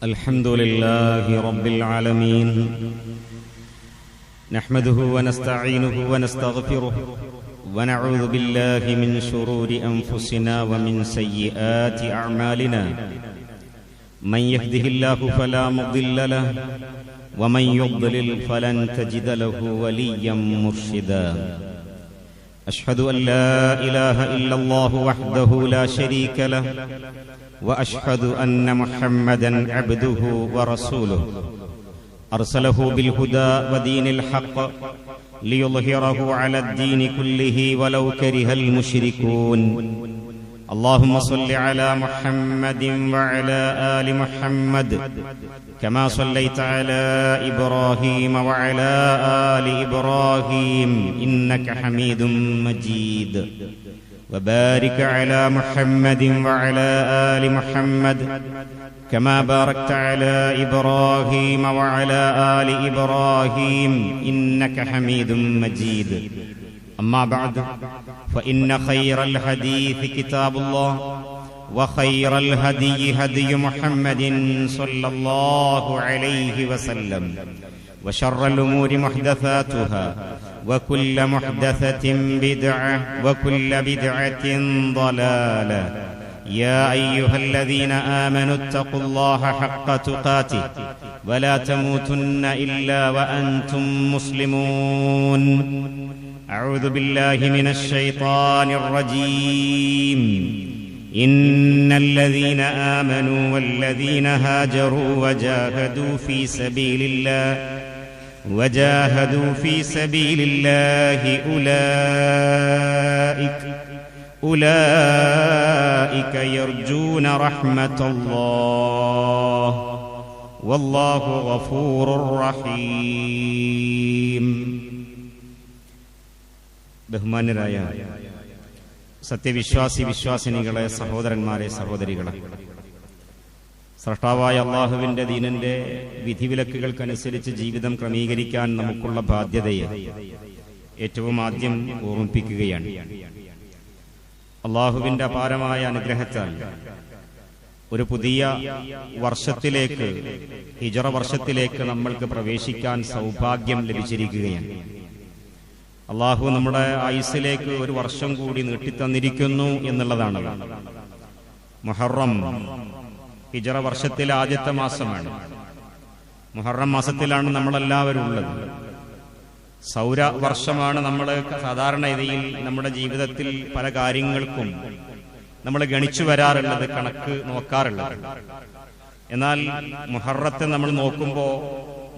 الحمد لله رب العالمين نحمده ونستعينه ونستغفره ونعوذ بالله من شرور أنفسنا ومن سيئات أعمالنا من يهده الله فلا مضل له ومن يضلل فلن تجد له وليا مرشدا أشهد أن لا إله إلا الله وحده لا شريك له وأشهد أن محمدا عبده ورسوله أرسله بالهدى ودين الحق ليظهره على الدين كله ولو كره المشركون اللهم صل على محمد وعلى آل محمد كما صليت على إبراهيم وعلى آل إبراهيم إنك حميد مجيد وبارك على محمد وعلى آل محمد كما باركت على إبراهيم وعلى آل إبراهيم إنك حميد مجيد أما بعد فإن خير الحديث كتاب الله وخير الهدي هدي محمد صلى الله عليه وسلم وشر الأمور محدثاتها وكل محدثة بدعة وكل بدعة ضلالة يا أيها الذين آمنوا اتقوا الله حق تقاته ولا تموتن إلا وأنتم مسلمون أعوذ بالله من الشيطان الرجيم إن الذين آمنوا والذين هاجروا وجاهدوا في سبيل الله أولئك يرجون رحمة الله والله غفور رحيم. ബഹുമാന്യരായ വിശ്വാസിനികളെ, സഹോദരന്മാരെ, സഹോദരികളെ, സ്രഷ്ടാവായ അള്ളാഹുവിന്റെ ദീനിന്റെ വിധിവിലക്കുകൾക്കനുസരിച്ച് ജീവിതം ക്രമീകരിക്കാൻ നമുക്കുള്ള ബാധ്യതയെ ഏറ്റവും ആദ്യം ഓർമ്മിപ്പിക്കുകയാണ്. അള്ളാഹുവിന്റെ അപാരമായ അനുഗ്രഹത്താൽ ഒരു പുതിയ വർഷത്തിലേക്ക്, ഹിജ്റ വർഷത്തിലേക്ക് നമ്മൾക്ക് പ്രവേശിക്കാൻ സൗഭാഗ്യം ലഭിച്ചിരിക്കുകയാണ്. അള്ളാഹു നമ്മുടെ ആയുസ്സിലേക്ക് ഒരു വർഷം കൂടി നീട്ടിത്തന്നിരിക്കുന്നു എന്നുള്ളതാണ്. മുഹറം ഹിജ്റ വർഷത്തിലെ ആദ്യത്തെ മാസമാണ്. മുഹറം മാസത്തിലാണ് നമ്മളെല്ലാവരും ഉള്ളത്. സൗര വർഷമാണ്. നമ്മൾ സാധാരണ രീതിയിൽ നമ്മുടെ ജീവിതത്തിൽ പല കാര്യങ്ങൾക്കും നമ്മൾ ഗണിച്ചു വരാറുള്ളത്, കണക്ക് നോക്കാറുള്ളത്. എന്നാൽ മുഹറത്തെ നമ്മൾ നോക്കുമ്പോൾ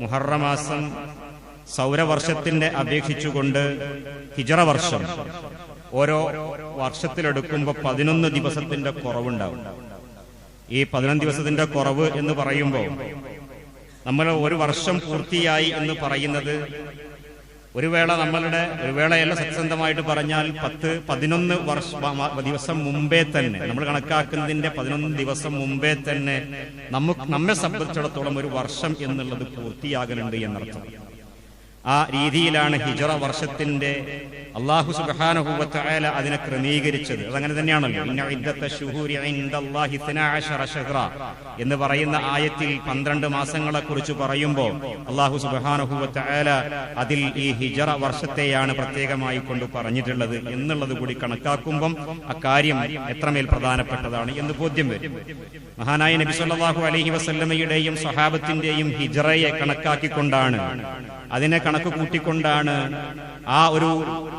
മുഹറം മാസം സൗരവർഷത്തിന്റെ അപേക്ഷിച്ചുകൊണ്ട് ഹിജ്റ വർഷം ഓരോ വർഷത്തിലെടുക്കുമ്പോൾ 11 ദിവസത്തിന്റെ കുറവുണ്ടാവും. ഈ 11 ദിവസത്തിന്റെ കുറവ് എന്ന് പറയുമ്പോൾ നമ്മൾ ഒരു വർഷം പൂർത്തിയായി എന്ന് പറയുന്നത് ഒരു വേളയല്ല, സത്യസന്ധമായിട്ട് പറഞ്ഞാൽ 11 ദിവസം മുമ്പേ തന്നെ, നമ്മൾ കണക്കാക്കുന്നതിന്റെ 11 ദിവസം മുമ്പേ തന്നെ നമ്മെ സംബന്ധിച്ചിടത്തോളം ഒരു വർഷം എന്നുള്ളത് പൂർത്തിയാകലുണ്ട് എന്നർത്ഥം. ആ രീതിയിലാണ് ഹിജ്റ വർഷത്തിന്റെ അല്ലാഹു സുബ്ഹാനഹു വ തആല അതിനെ ക്രമീകരിച്ചത്. അതങ്ങനെ തന്നെയാണല്ലോ. ഇന്ന ഇദ്ദത്ത ശുഹൂരി ഇൻദല്ലാഹി 12 ശഹ്റ എന്ന് പറയുന്ന ആയത്തിൽ 12 മാസങ്ങളെ കുറിച്ച് പറയുമ്പോൾ അല്ലാഹു സുബ്ഹാനഹു വ തആല അതിൽ ഈ ഹിജ്റ വർഷത്തെയാണ് പ്രത്യേകമായി കൊണ്ട് പറഞ്ഞിട്ടുള്ളത് എന്നുള്ളത് കൂടി കണക്കാക്കുമ്പോൾ അക്കാര്യം എത്രമേൽ പ്രധാനപ്പെട്ടതാണ് എന്ന് ബോധ്യം വരും. മഹാനായ നബി സല്ലല്ലാഹു അലൈഹി വസല്ലമയുടെയും സ്വഹാബത്തിന്റെയും ഹിജ്റയെ കണക്കാക്കിക്കൊണ്ടാണ്, അതിനെ കണക്ക് കൂട്ടിക്കൊണ്ടാണ് ആ ഒരു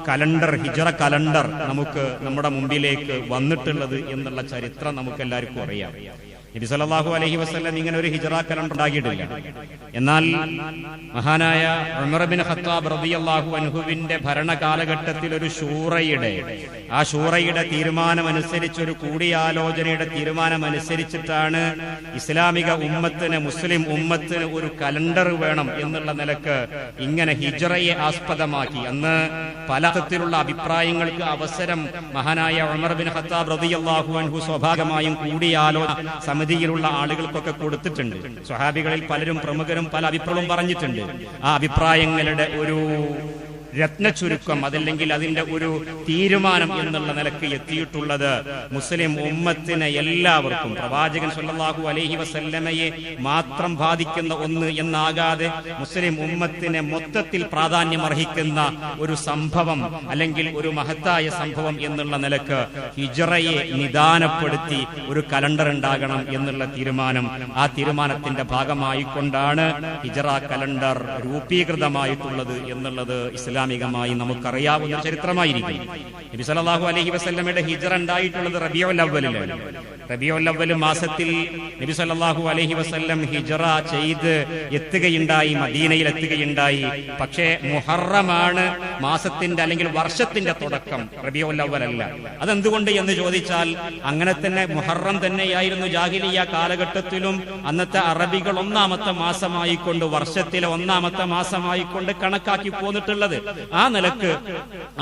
കലണ്ടർ, ഹിജ്റ കലണ്ടർ നമുക്ക് നമ്മുടെ മുമ്പിലേക്ക് വന്നിട്ടുള്ളത് എന്നുള്ള ചരിത്രം നമുക്ക് എല്ലാവർക്കും അറിയാം. നബി സല്ലല്ലാഹു അലൈഹി വസല്ലം ഇങ്ങനെ ഒരു ഹിജ്റ കലണ്ടർ ഉണ്ടാക്കിയിട്ടില്ല. എന്നാൽ മഹാനായ ഉമർ ബിൻ ഖത്താബ് റളിയല്ലാഹു അൻഹുവിന്റെ ഭരണകാലഘട്ടത്തിൽ ഒരു ഷൂറയുടെ തീരുമാനമനുസരിച്ച്, ഒരു കൂടിയാലോചനയുടെ തീരുമാനമനുസരിച്ചിട്ടാണ് ഇസ്ലാമിക ഉമ്മത്തിന്, മുസ്ലിം ഉമ്മത്തിന് ഒരു കലണ്ടർ വേണം എന്നുള്ള നിലക്ക് ഇങ്ങനെ ഹിജ്റയെ ആസ്പദമാക്കി അന്ന് പല തരത്തിലുള്ള അഭിപ്രായങ്ങൾക്ക് അവസരം മഹാനായ ഉമർ ബിൻ ഖത്താബ് റളിയല്ലാഹു അൻഹു സ്വാഭാവികമായും കൂടിയാലോചന സമിതിയിലുള്ള ആളുകൾക്കൊക്കെ കൊടുത്തിട്ടുണ്ട്. സ്വഹാബികളിൽ പലരും, പ്രമുഖരും പല അഭിപ്രായവും പറഞ്ഞിട്ടുണ്ട്. ആ അഭിപ്രായങ്ങളുടെ ഒരു രത്നചുരുക്കം, അതല്ലെങ്കിൽ അതിന്റെ ഒരു തീരുമാനം എന്നുള്ള നിലക്ക് എത്തിയിട്ടുള്ളത് മുസ്ലിം ഉമ്മത്തിനെ എല്ലാവർക്കും പ്രവാചകൻ സല്ലല്ലാഹു അലൈഹി വസല്ലമയെ മാത്രം ബാധിക്കുന്ന ഒന്ന് എന്നാകാതെ മുസ്ലിം ഉമ്മത്തിനെ മൊത്തത്തിൽ പ്രാധാന്യമർഹിക്കുന്ന ഒരു സംഭവം അല്ലെങ്കിൽ ഒരു മഹത്തായ സംഭവം എന്നുള്ള നിലക്ക് ഹിജ്റയെ നിദാനപ്പെടുത്തി ഒരു കലണ്ടർ ഉണ്ടാകണം എന്നുള്ള തീരുമാനം, ആ തീരുമാനത്തിന്റെ ഭാഗമായിക്കൊണ്ടാണ് ഹിജ്റ കലണ്ടർ രൂപീകൃതമായിട്ടുള്ളത് എന്നുള്ളത് ഇസ്ലാമികമായി നമുക്കറിയാവുന്ന ചരിത്രമായിരിക്കും. നബി സല്ലല്ലാഹു അലൈഹി വസല്ലമയുടെ ഹിജ്റ ഉണ്ടായിട്ടുള്ളത് റബീഉൽ അവ്വലിലാണ്. റബീഉൽ അവ്വൽ മാസത്തിൽ നബി സല്ലല്ലാഹു അലൈഹി വസല്ലം ഹിജ്റ ചെയ്ത് എത്തുകയുണ്ടായി, മദീനയിൽ എത്തുകയുണ്ടായി. പക്ഷേ മുഹറമാണ് മാസത്തിന്റെ അല്ലെങ്കിൽ വർഷത്തിന്റെ തുടക്കം, റബീഉൽ അവ്വൽ അല്ല. അതെന്തുകൊണ്ട് എന്ന് ചോദിച്ചാൽ അങ്ങനെ തന്നെ മുഹറം തന്നെയായിരുന്നു ജാഹിലിയ്യ കാലഘട്ടത്തിലും അന്നത്തെ അറബികൾ ഒന്നാമത്തെ മാസമായിക്കൊണ്ട്, വർഷത്തിലെ ഒന്നാമത്തെ മാസമായിക്കൊണ്ട് കണക്കാക്കി പോന്നിട്ടുള്ളത്. ആ നിലക്ക്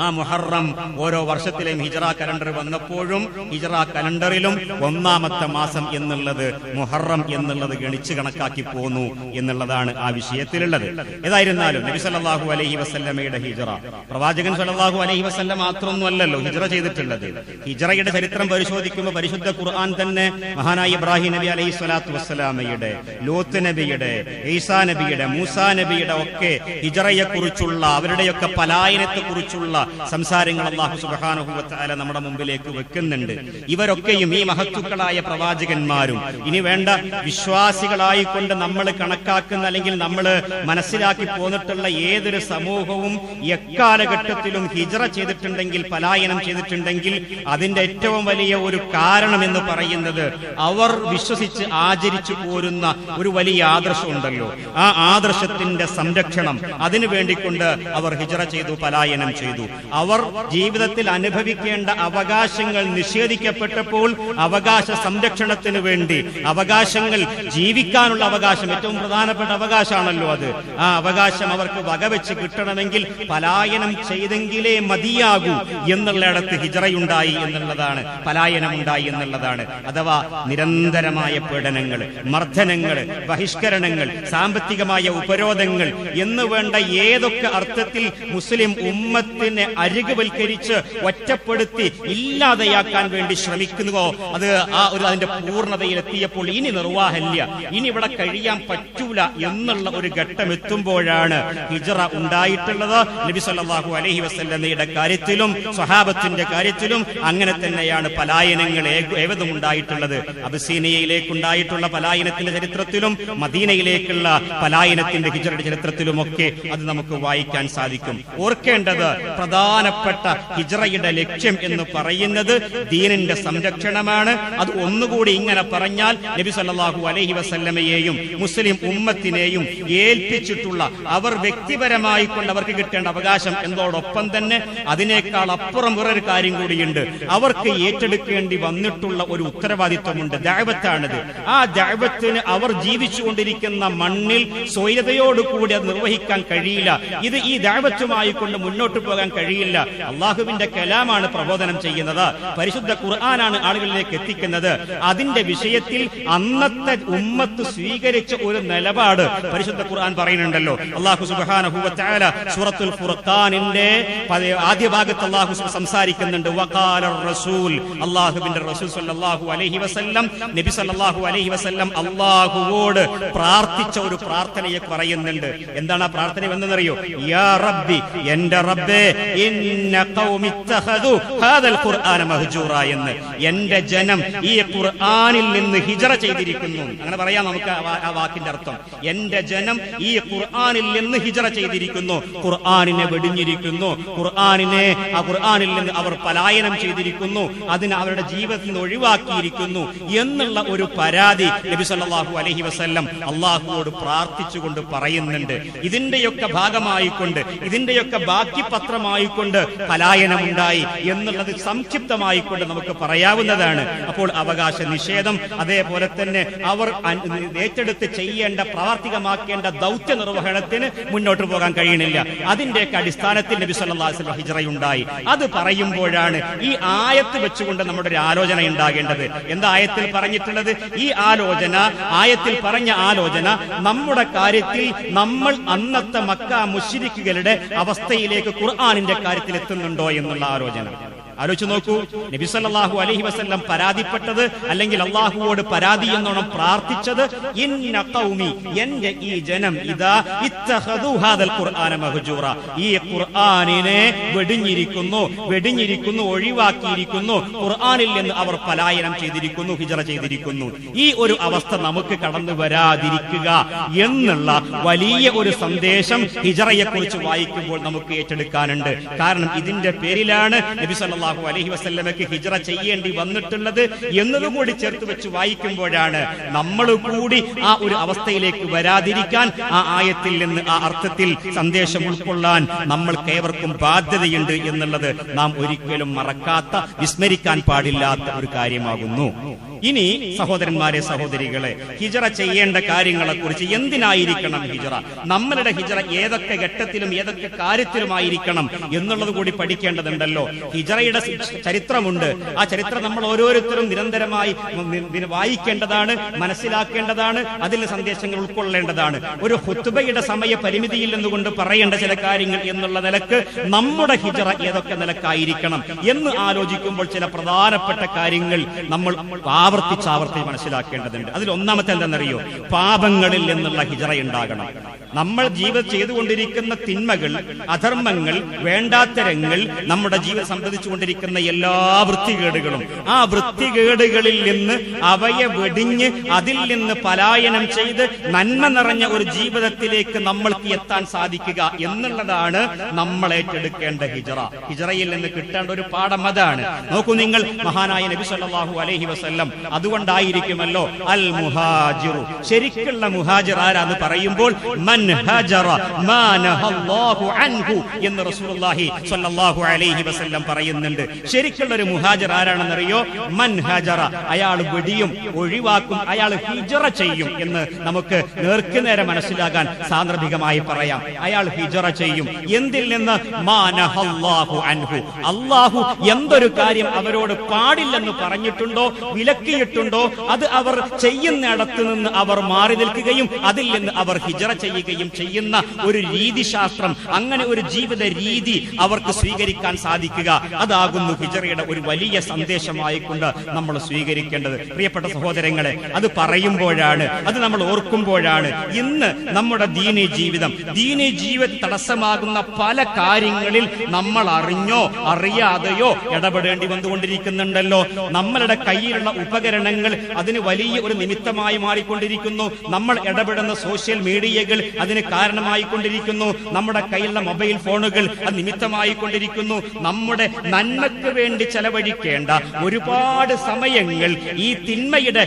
ആ മുഹറം ഓരോ വർഷത്തിലെയും ഹിജ്റ കലണ്ടർ വന്നപ്പോഴും ഹിജ്റ കലണ്ടറിലും ഒന്നാമത്തെ മാസം എന്നുള്ളത് മുഹറം എന്നുള്ളത് ഗണിച്ച് കണക്കാക്കി പോന്നു എന്നുള്ളതാണ് ആ വിഷയത്തിലുള്ളത്. ഏതായിരുന്നാലും നബി സല്ലല്ലാഹു അലൈഹി വസല്ലമയുടെ ഹിജ്റ, പ്രവാചകൻ സല്ലല്ലാഹു അലൈഹി വസല്ലം മാത്രമൊന്നുമല്ലല്ലോ ഹിജ്റ ചെയ്തിട്ടുള്ളത്. ഹിജ്റയുടെ ചരിത്രം പരിശോധിക്കുമ്പോൾ പരിശുദ്ധ ഖുർആൻ തന്നെ മഹാനായ ഇബ്രാഹിം നബി അലൈഹി സ്വലാത്തു വസ്സലാമയുടെ, ലൂത്ത് നബിയുടെ, ഈസാ നബിയുടെ, മൂസാ നബിയുടെ ഒക്കെ ഹിജ്റയെ കുറിച്ചുള്ള അവരുടെയൊക്കെ പലായനത്തെ കുറിച്ചുള്ള സംസാരങ്ങൾ അല്ലാഹു സുബ്ഹാനഹു വ തആല നമ്മുടെ മുമ്പിലേക്ക് വെക്കുന്നുണ്ട്. ഇവരൊക്കെയും ഈ മഹത്തുക്കളായ പ്രവാചകന്മാരും ഇനി വേണ്ട വിശ്വാസികളായിക്കൊണ്ട് നമ്മൾ കണക്കാക്കുന്ന അല്ലെങ്കിൽ നമ്മൾ മനസ്സിലാക്കി പോന്നിട്ടുള്ള ഏതൊരു സമൂഹവും എക്കാലഘട്ടത്തിലും ഹിജ്റ ചെയ്തിട്ടുണ്ടെങ്കിൽ, പലായനം ചെയ്തിട്ടുണ്ടെങ്കിൽ അതിന്റെ ഏറ്റവും വലിയ ഒരു കാരണം എന്ന് പറയുന്നത് അവർ വിശ്വസിച്ച് ആചരിച്ചു പോരുന്ന ഒരു വലിയ ആദർശമുണ്ടല്ലോ, ആ ആദർശത്തിന്റെ സംരക്ഷണം, അതിനു വേണ്ടിക്കൊണ്ട് അവർ ഹിജ്റ ചെയ്തു, പലായനം ചെയ്തു. അവർ ജീവിതത്തിൽ അനുഭവിക്കേണ്ട അവകാശങ്ങൾ നിഷേധിക്കപ്പെട്ടപ്പോൾ അവകാശ സംരക്ഷണത്തിന് വേണ്ടി, അവകാശങ്ങൾ ജീവിക്കാനുള്ള അവകാശം, ഏറ്റവും പ്രധാനപ്പെട്ട അവകാശമാണല്ലോ അത്, ആ അവകാശം അവർക്ക് വകവെച്ച് കിട്ടണമെങ്കിൽ പലായനം ചെയ്തെങ്കിലേ മതിയാകൂ എന്നുള്ളിടത്ത് ഹിജ്റയുണ്ടായി എന്നുള്ളതാണ്, പലായനമുണ്ടായി എന്നുള്ളതാണ്. അഥവാ നിരന്തരമായ പീഡനങ്ങൾ, മർദ്ദനങ്ങൾ, ബഹിഷ്കരണങ്ങൾ, സാമ്പത്തികമായ ഉപരോധങ്ങൾ എന്ന് വേണ്ട ഏതൊക്കെ അർത്ഥത്തിൽ മുസ്ലിം ഉമ്മത്തിനെ അരികുവൽക്കരിച്ച് ഒറ്റപ്പെടുത്തി ഇല്ലാതെയാക്കാൻ വേണ്ടി ശ്രമിക്കുന്നുവോ അത് അതിന്റെ പൂർണ്ണതയിൽ എത്തിയപ്പോൾ ഇനി നിർവാഹമില്ല, ഇനി ഇവിടെ കഴിയാൻ പറ്റൂല എന്നുള്ള ഒരു ഘട്ടം എത്തുമ്പോഴാണ് ഹിജ്റ ഉണ്ടായിട്ടുള്ളത്. നബി സല്ലല്ലാഹു അലൈഹി വസല്ലമയുടെ കാര്യത്തിലും സ്വഹാബത്തിന്റെ കാര്യത്തിലും അങ്ങനെ തന്നെയാണ് പലായനങ്ങൾ ഏവതും ഉണ്ടായിട്ടുള്ളത്. അബിസീനിയയിലേക്കുണ്ടായിട്ടുള്ള പലായനത്തിന്റെ ചരിത്രത്തിലും മദീനയിലേക്കുള്ള പലായനത്തിന്റെ ഹിജ്റയുടെ ചരിത്രത്തിലുമൊക്കെ അത് നമുക്ക് വായിക്കാൻ സാധിക്കും. ഓർക്കേണ്ടത് പ്രധാനപ്പെട്ട ഹിജ്റയുടെ ലക്ഷ്യം എന്ന് പറയുന്നത് ദീനിന്റെ സംരക്ഷണമാണ്. അത് ഒന്നുകൂടി ഇങ്ങനെ പറഞ്ഞാൽ നബി സല്ലല്ലാഹു അലൈഹി വസല്ലമയെയും മുസ്ലിം ഉമ്മത്തിനെയും ഏൽപ്പിച്ചിട്ടുള്ള അവർ വ്യക്തിപരമായി കൊണ്ട് അവർക്ക് കിട്ടേണ്ട അവകാശം എന്നതോടൊപ്പം തന്നെ അതിനേക്കാൾ അപ്പുറം വേറൊരു കാര്യം കൂടിയുണ്ട്. അവർക്ക് ഏറ്റെടുക്കേണ്ടി വന്നിട്ടുള്ള ഒരു ഉത്തരവാദിത്വമുണ്ട്, ദഅവത്താണിത്. ആ ദഅവത്തിന് അവർ ജീവിച്ചുകൊണ്ടിരിക്കുന്ന മണ്ണിൽ സ്വൈര്യതയോടുകൂടി അത് നിർവഹിക്കാൻ കഴിയില്ല. ഇത് ഈ ദഅവത്തുമായി കൊണ്ട് മുന്നോട്ട് പോകാൻ കഴിയില്ല. അള്ളാഹുവിന്റെ കലാമാണ് പ്രബോധനം ചെയ്യുന്നത്, പരിശുദ്ധ ഖുർആനാണ് ആളുകളിലേക്ക് എത്തിക്കുന്നത്. അതിന്റെ വിഷയത്തിൽ അന്നത്തെ ഉമ്മത്ത് സ്വീകരിച്ച ഒരു നിലപാട് പരിശുദ്ധ ഖുർആൻ പറയുന്നുണ്ടല്ലോ. അല്ലാഹു സുബ്ഹാനഹു വ തആല സൂറത്തുൽ ഫുർഖാനിന്റെ ആദ്യ ഭാഗത്ത് അല്ലാഹു സംസാരിക്കുന്നുണ്ട്. വഖാലർ റസൂൽ, അല്ലാഹുവിന്റെ റസൂൽ സല്ലല്ലാഹു അലൈഹി വസല്ലം, നബി സല്ലല്ലാഹു അലൈഹി വസല്ലം അല്ലാഹുവോട് പ്രാർത്ഥിച്ച ഒരു പ്രാർത്ഥനയെ പറയുന്നുണ്ട്. എന്താണ് ആ പ്രാർത്ഥന എന്നറിയോ? യാ റബ്ബി, എന്റെ റബ്ബേ, ഇന്ന ഖൗമി ഇത്തഖദു ഹാദൽ ഖുർആന മഹ്ജൂറ എന്ന്, എന്റെ ജനം ഈ ഖുർആനിൽ നിന്ന് ഹിജ്റ ചെയ്തിരിക്കുന്നു. അങ്ങനെ പറയാം നമുക്ക് ആ വാക്കിന്റെ അർത്ഥം. എന്റെ ജനം ഈ ഖുർആനിൽ നിന്ന് ഹിജ്റ ചെയ്തിരിക്കുന്നു, ഖുർആനിനെ വെടിഞ്ഞിരിക്കുന്നു, ഖുർആനിൽ നിന്ന് അവർ പലായനം ചെയ്തിരിക്കുന്നു, അതിനെ അവരുടെ ജീവിതത്തിൽ നിന്ന് ഒഴിവാക്കിയിരിക്കുന്നു എന്നുള്ള ഒരു പരാതി നബി സല്ലല്ലാഹു അലൈഹി വസല്ലം അള്ളാഹുവോട് പ്രാർത്ഥിച്ചുകൊണ്ട് പറയുന്നുണ്ട്. ഇതിന്റെയൊക്കെ ഭാഗമായിക്കൊണ്ട്, ഇതിന്റെയൊക്കെ ബാക്കി പത്രമായിക്കൊണ്ട് പലായനമുണ്ടായി എന്നുള്ളത് സംക്ഷിപ്തമായിക്കൊണ്ട് നമുക്ക് പറയാവുന്നതാണ്. അപ്പോൾ അപ്പോൾ അവകാശ നിഷേധം, അതേപോലെ തന്നെ അവർ ഏറ്റെടുത്ത് ചെയ്യേണ്ട പ്രാവർത്തികമാക്കേണ്ട ദൗത്യ നിർവഹണത്തിന് മുന്നോട്ട് പോകാൻ കഴിയണില്ല. അതിന്റെയൊക്കെ അടിസ്ഥാനത്തിൽ നബി സല്ലല്ലാഹു അലൈഹി വസല്ലം ഹിജ്റയുണ്ടായി. അത് പറയുമ്പോഴാണ് ഈ ആയത്ത് വെച്ചുകൊണ്ട് നമ്മുടെ ഒരു ആലോചന ഉണ്ടാകേണ്ടത്. എന്താ ആയത്തിൽ പറഞ്ഞിട്ടുള്ളത്? ഈ ആയത്തിൽ പറഞ്ഞ ആലോചന നമ്മുടെ കാര്യത്തിൽ നമ്മൾ അന്നത്തെ മക്ക മുശ്രിക്കുകളുടെ അവസ്ഥയിലേക്ക് ഖുർആനിന്റെ കാര്യത്തിൽ എത്തുന്നുണ്ടോ എന്നുള്ള ആലോചന ആലോചിച്ച് നോക്കൂ. നബി സല്ലല്ലാഹു അലൈഹി വസല്ലം പരാതിപ്പെട്ടത്, അല്ലെങ്കിൽ അള്ളാഹുവോട് പരാതി എന്നോണം പ്രാർത്ഥിച്ചത്, ഇന്ന ഖൗമി, എന്റെ ഈ ജനം, ഇദാ ഇത്തഖദു ഹാദൽ ഖുർആന മഹ്ജൂറ, ഈ ഖുർആനിനെ വെടിഞ്ഞിരിക്കുന്നു, ഒഴിവാക്കിയിരിക്കുന്നു, ഖുർആനിൽ നിന്ന് അവർ പലായനം ചെയ്തിരിക്കുന്നു, ഹിജ്റ ചെയ്തിരിക്കുന്നു. ഈ ഒരു അവസ്ഥ നമുക്ക് കടന്നു വരാതിരിക്കുക എന്നുള്ള വലിയ ഒരു സന്ദേശം ഹിജ്റയെ കുറിച്ച് വായിക്കുമ്പോൾ നമുക്ക് ഏറ്റെടുക്കാനുണ്ട്. കാരണം ഇതിന്റെ പേരിലാണ് നബി സല്ലല്ലാഹു അലൈഹി വസല്ലമയ്ക്ക് ഹിജ്റ ചെയ്യേണ്ടി വന്നിട്ടുള്ളത് എന്നതുകൂടി ചേർത്ത് വെച്ച് വായിക്കുമ്പോഴാണ് നമ്മൾ കൂടി ആ ഒരു അവസ്ഥയിലേക്ക് വരാതിരിക്കാൻ ആ ആയത്തിൽ നിന്ന്, ആ അർത്ഥത്തിൽ സന്ദേശം ഉൾക്കൊള്ളാൻ നമ്മൾക്കേവർക്കും ബാധ്യതയുണ്ട് എന്നുള്ളത് നാം ഒരിക്കലും മറക്കാത്ത, വിസ്മരിക്കാൻ പാടില്ലാത്ത ഒരു കാര്യമാകുന്നു. ഇനി സഹോദരന്മാരെ, സഹോദരികളെ, ഹിജ്റ ചെയ്യേണ്ട കാര്യങ്ങളെ കുറിച്ച്, എന്തിനായിരിക്കണം ഹിജ്റ, നമ്മളുടെ ഹിജ്റ ഏതൊക്കെ ഘട്ടത്തിലും ഏതൊക്കെ കാര്യത്തിലുമായിരിക്കണം എന്നുള്ളത് കൂടി പഠിക്കേണ്ടതുണ്ടല്ലോ. ഹിജ്റയുടെ ചരിത്രമുണ്ട്. ആ ചരിത്രം നമ്മൾ ഓരോരുത്തരും നിരന്തരമായി വായിക്കേണ്ടതാണ്, മനസ്സിലാക്കേണ്ടതാണ്, അതിൽ സന്ദേശങ്ങൾ ഉൾക്കൊള്ളേണ്ടതാണ്. ഒരു ഖുത്ബയുടെ സമയ പരിമിതിയിൽ നിന്നുകൊണ്ട് പറയേണ്ട ചില കാര്യങ്ങൾ എന്നുള്ള നിലക്ക് നമ്മുടെ ഹിജ്റ ഏതൊക്കെ നിലക്കായിരിക്കണം എന്ന് ആലോചിക്കുമ്പോൾ ചില പ്രധാനപ്പെട്ട കാര്യങ്ങൾ നമ്മൾ ആവർത്തിച്ച് മനസ്സിലാക്കേണ്ടതുണ്ട്. അതിൽ ഒന്നാമത്തെ എന്താണെന്നറിയോ? പാപങ്ങളിൽ നിന്നുള്ള ഹിജ്റ ഉണ്ടാകണം. നമ്മൾ ജീവിതം ചെയ്തുകൊണ്ടിരിക്കുന്ന തിന്മകൾ, അധർമ്മങ്ങൾ, വേണ്ടാത്തരങ്ങൾ, നമ്മുടെ ജീവിതം സംബന്ധിച്ചുകൊണ്ടിരിക്കുന്ന എല്ലാ വൃത്തികേടുകളും, ആ വൃത്തികേടുകളിൽ നിന്ന് അവയെ വെടിഞ്ഞ് അതിൽ നിന്ന് പലായനം ചെയ്ത് നന്മ നിറഞ്ഞ ഒരു ജീവിതത്തിലേക്ക് നമ്മൾക്ക് എത്താൻ സാധിക്കുക എന്നുള്ളതാണ് നമ്മൾ ഏറ്റെടുക്കേണ്ട ഹിജ്റ. ഹിജ്റയിൽ നിന്ന് കിട്ടേണ്ട ഒരു പാഠം അതാണ്. നോക്കൂ നിങ്ങൾ, മഹാനായ നബി സല്ലല്ലാഹു അലൈഹി വസല്ലം അതുകൊണ്ടായിരിക്കുമല്ലോ അൽ മുഹാജിറു, ശരിക്കുള്ള മുഹാജിർ ആരാന്ന് പറയുമ്പോൾ മൻ ഹജറ മാ നഹല്ലാഹു അൻഹു എന്ന് റസൂലുള്ളാഹി സ്വല്ലല്ലാഹു അലൈഹി വസല്ലം പറയുന്നുണ്ട്. ശരിക്കുള്ള ഒരു മുഹാജിർ ആരാണെന്നറിയോ? മൻ ഹജറ, അയാൾ വെടിയും ഒഴിവാക്കും, അയാൾ ഹിജ്റ ചെയ്യും എന്ന് നമുക്ക് നേർക്കുനേരെ മനസ്സിലാകാൻ സാന്ദർഭികമായി പറയാം. അയാൾ ഹിജ്റ ചെയ്യും. എന്തിൽ നിന്ന്? മാ നഹല്ലാഹു അൻഹു, അല്ലാഹു എന്തൊരു കാര്യം അവരോട് പാടില്ലെന്ന് പറഞ്ഞിട്ടുണ്ടോ, വിലക്കിയിട്ടുണ്ടോ, അത് അവർ ചെയ്യുന്നിടത്ത് നിന്ന് അവർ മാറി നിൽക്കുകയും അതിൽ നിന്ന് അവർ ഹിജ്റ ചെയ്യുകയും ചെയ്യുന്ന ഒരു രീതിശാസ്ത്രം, അങ്ങനെ ഒരു ജീവിത രീതി അവർക്ക് സ്വീകരിക്കാൻ സാധിക്കുക, അതാകുന്നു ഹിജ്റയുടെ ഒരു വലിയ സന്ദേശമായിക്കൊണ്ട് നമ്മൾ സ്വീകരിക്കേണ്ടത്. പ്രിയപ്പെട്ട സഹോദരങ്ങളെ, അത് പറയുമ്പോഴാണ്, അത് നമ്മൾ ഓർക്കുമ്പോഴാണ് ഇന്ന് നമ്മുടെ ദീനീ ജീവിതം തടസ്സമാകുന്ന പല കാര്യങ്ങളിൽ നമ്മൾ അറിഞ്ഞോ അറിയാതെയോ ഇടപെടേണ്ടി വന്നുകൊണ്ടിരിക്കുന്നുണ്ടല്ലോ. നമ്മളുടെ കയ്യിലുള്ള ഉപകരണങ്ങൾ അതിന് വലിയ ഒരു നിമിത്തമായി മാറിക്കൊണ്ടിരിക്കുന്നു. നമ്മൾ ഇടപെടുന്ന സോഷ്യൽ മീഡിയകൾ അതിന് കാരണമായിക്കൊണ്ടിരിക്കുന്നു. നമ്മുടെ കയ്യിലുള്ള മൊബൈൽ ഫോണുകൾ അത് നിമിത്തമായി കൊണ്ടിരിക്കുന്നു. നമ്മുടെ നന്മയ്ക്ക് വേണ്ടി ചെലവഴിക്കേണ്ട ഒരുപാട് സമയങ്ങൾ ഈ തിന്മയുടെ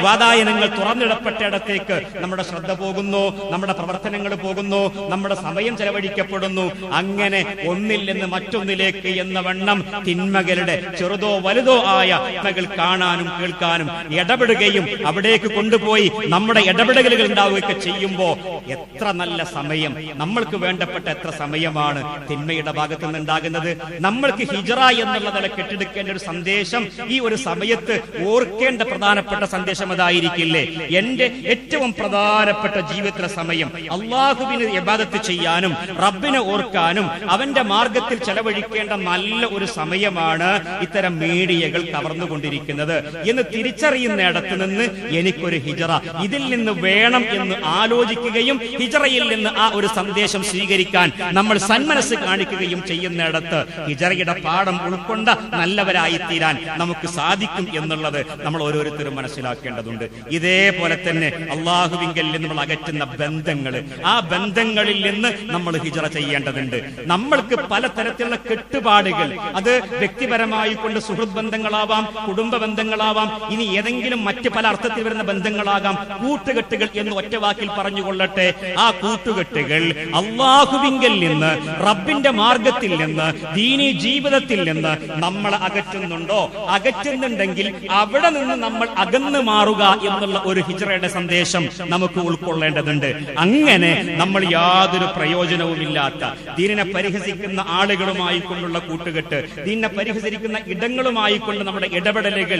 വാതായനങ്ങൾ തുറന്നിടപ്പെട്ടിടത്തേക്ക് നമ്മുടെ ശ്രദ്ധ പോകുന്നു, നമ്മുടെ പ്രവർത്തനങ്ങൾ പോകുന്നു, നമ്മുടെ സമയം ചെലവഴിക്കപ്പെടുന്നു. അങ്ങനെ ഒന്നിൽ നിന്ന് മറ്റൊന്നിലേക്ക് എന്ന വണ്ണം തിന്മകളുടെ ചെറുതോ വലുതോ ആയ തിന്മകൾ കാണാനും കേൾക്കാനും ഇടപെടുകയും അവിടേക്ക് കൊണ്ടുപോയി നമ്മുടെ ഇടപെടലുകൾ ഉണ്ടാവുകയൊക്കെ ചെയ്യുമ്പോൾ എത്ര നല്ല സമയം, നമ്മൾക്ക് വേണ്ടപ്പെട്ട എത്ര സമയമാണ് തിന്മയുടെ ഭാഗത്ത് നിന്നുണ്ടാകുന്നത്. നമ്മൾക്ക് ഹിജ്റ എന്നുള്ള നില കെട്ടിടക്കേണ്ട ഒരു സന്ദേശം ഈ ഒരു സമയത്ത് ഓർക്കേണ്ട പ്രധാനപ്പെട്ട സന്ദേശം അതായിരിക്കില്ലേ? എന്റെ ഏറ്റവും പ്രധാനപ്പെട്ട ജീവിതത്തിലെ സമയം അള്ളാഹുവിന് ഇബാദത്ത് ചെയ്യാനും റബ്ബിനെ ഓർക്കാനും അവന്റെ മാർഗത്തിൽ ചെലവഴിക്കേണ്ട നല്ല ഒരു സമയമാണ് ഇത്തരം മീഡിയകൾ കവർന്നുകൊണ്ടിരിക്കുന്നത് എന്ന് തിരിച്ചറിയുന്നിടത്ത് നിന്ന് എനിക്കൊരു ഹിജ്റ ഇതിൽ നിന്ന് വേണം എന്ന് ആലോചിക്കുകയും ഹിജ്റയിൽ നിന്ന് ആ ഒരു സന്ദേശം സ്വീകരിക്കാൻ നമ്മൾ സന്മനസ് കാണിക്കുകയും ചെയ്യുന്നിടത്ത് ഹിജ്റയുടെ പാഠം ഉൾക്കൊണ്ട നല്ലവരായി തീരാൻ നമുക്ക് സാധിക്കും എന്നുള്ളത് നമ്മൾ ഓരോരുത്തരും മനസ്സിലാക്കേണ്ടതുണ്ട്. ഇതേപോലെ തന്നെ അള്ളാഹുവിങ്കൽ നിന്ന് നമ്മൾ അകറ്റുന്ന ബന്ധങ്ങൾ, ആ ബന്ധങ്ങളിൽ നിന്ന് നമ്മൾ ഹിജ്റ ചെയ്യേണ്ടതുണ്ട്. നമ്മൾക്ക് പലതരത്തിലുള്ള കെട്ടുപാടുകൾ, അത് വ്യക്തിപരമായി കൊണ്ട് സുഹൃത്ത് ബന്ധങ്ങളാവാം, കുടുംബ ബന്ധങ്ങളാവാം, ഇനി ഏതെങ്കിലും മറ്റ് പല അർത്ഥത്തിൽ വരുന്ന ബന്ധങ്ങളാകാം, കൂട്ടുകെട്ടുകൾ എന്ന് ഒറ്റ വാക്കിൽ പറഞ്ഞുകൊള്ളാം. ഓർത്തുകൊള്ളട്ടെ, ആ കൂട്ടുകെട്ടുകൾ അള്ളാഹുവിങ്കൽ നിന്ന്, റബ്ബിന്റെ മാർഗത്തിൽ നിന്ന്, ദീനി ജീവിതത്തിൽ നിന്ന് നമ്മളെ അകറ്റുന്നുണ്ടോ? അകറ്റുന്നുണ്ടെങ്കിൽ അവിടെ നിന്ന് നമ്മൾ അകന്നു മാറുക എന്നുള്ള ഒരു ഹിജ്റയുടെ സന്ദേശം നമുക്ക് ഉൾക്കൊള്ളേണ്ടതുണ്ട്. അങ്ങനെ നമ്മൾ യാതൊരു പ്രയോജനവുമില്ലാത്ത ദീനിനെ പരിഹസിക്കുന്ന ആളുകളുമായി കൊണ്ടുള്ള കൂട്ടുകെട്ട്, ദീനിനെ പരിഹസിക്കുന്ന ഇടങ്ങളുമായി കൊണ്ട് നമ്മുടെ ഇടപെടലുകൾ